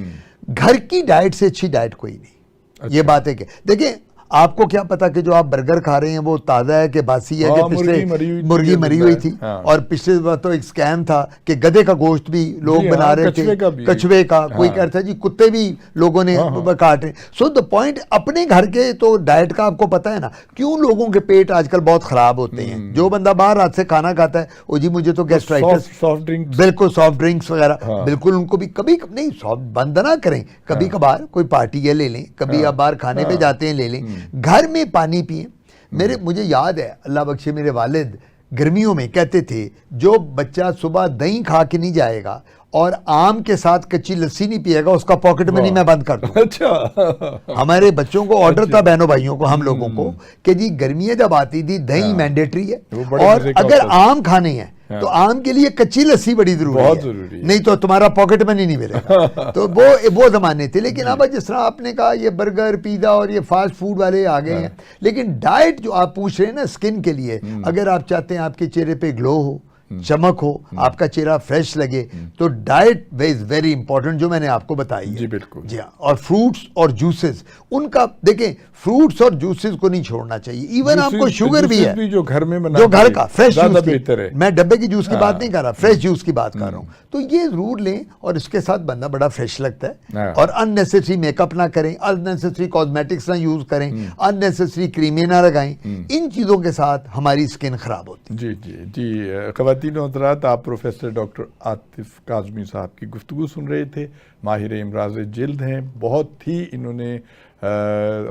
घर की डाइट से अच्छी डाइट कोई नहीं। अच्छा। ये बात है कि देखिए आपको क्या पता कि जो आप बर्गर खा रहे हैं वो ताज़ा है कि बासी है, कि पिछले मुर्गी मरी हुई थी। हाँ। और पिछले बार तो एक स्कैम था कि गधे का गोश्त भी लोग बना रहे थे, कछुए का। हाँ। कोई कहता है जी कुत्ते भी लोगों ने काटे। सो द पॉइंट अपने घर के तो डाइट का आपको पता है ना, क्यों लोगों के पेट आजकल बहुत खराब होते हैं। जो बंदा बाहर हाथ से खाना खाता है, ओ जी मुझे तो गैस्ट्राइटिस, सॉफ्ट ड्रिंक्स, बिल्कुल सॉफ्ट ड्रिंक्स वगैरह बिल्कुल उनको भी कभी नहीं सॉफ्ट बंद ना करें, कभी कभार कोई पार्टी है ले लें, कभी आप बाहर खाने पे जाते हैं ले लें, घर में पानी पिए। मुझे याद है अल्लाह बख्शे मेरे वालिद गर्मियों में कहते थे जो बच्चा सुबह दही खा के नहीं जाएगा और आम के साथ कच्ची लस्सी नहीं पिएगा उसका पॉकेट मनी मैं बंद कर दूं। अच्छा। हमारे बच्चों को ऑर्डर था, बहनों भाइयों को, हम लोगों को, कि जी गर्मियां जब आती थी दही मैंडेटरी है, और अगर आम खाने हैं तो आम के लिए कच्ची लस्सी बड़ी जरूरी है, नहीं तो तुम्हारा पॉकेट मनी नहीं मिलेगा। तो वो जमाने थे। लेकिन अब जिस तरह आपने कहा ये बर्गर पिज़्ज़ा और ये फास्ट फूड वाले आ गए हैं। लेकिन डाइट जो आप पूछ रहे हैं ना स्किन के लिए, अगर आप चाहते हैं आपके चेहरे पे ग्लो हो, चमक हो, आपका चेहरा फ्रेश लगे, तो डाइट इज वेरी इंपॉर्टेंट जो मैंने आपको बताई है। जी बिल्कुल। जी हाँ, और फ्रूट्स और जूसेस, उनका देखें, फ्रूट्स और जूसेस को नहीं छोड़ना चाहिए। इवन आपको शुगर भी है, जो घर में बना, जो घर का फ्रेश ज्यादा जूस बेहतर है। मैं डब्बे की जूस की बात नहीं कर रहा, फ्रेश जूस की बात कर रहा हूँ। तो ये जरूर लें और इसके साथ बंदा बड़ा फ्रेश लगता है। और अननेसेसरी मेकअप ना करें, अननेसेसरी कॉस्मेटिक्स ना यूज करें, अननेसेसरी क्रीमें ना लगाएं। इन चीजों के साथ हमारी स्किन खराब होती है। जी जी जी। ख़वातीन और हज़रात, आप प्रोफेसर डॉक्टर आतिफ काज़मी साहब की गुफ्तगू सुन रहे थे। माहिर इमराज़ जिल्द हैं, बहुत ही इन्होंने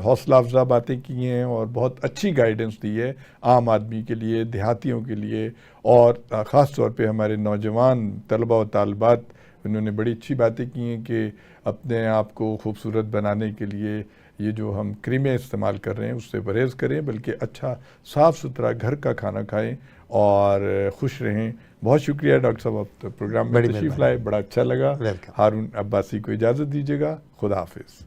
हौसला अफजा बातें की हैं और बहुत अच्छी गाइडेंस दी है आम आदमी के लिए, देहातियों के लिए, और ख़ास तौर पे हमारे नौजवान तलबा और तालिबात। उन्होंने बड़ी अच्छी बातें की हैं कि अपने आप को खूबसूरत बनाने के लिए ये जो हम क्रीमें इस्तेमाल कर रहे हैं उससे परहेज़ करें, बल्कि अच्छा साफ़ सुथरा घर का खाना खाएं और खुश रहें। बहुत शुक्रिया डॉक्टर साहब, आप प्रोग्राम में तशरीफ़ लाए, बड़ा अच्छा लगा। हारून अब्बासी को इजाज़त दीजिएगा। खुदा हाफिज़।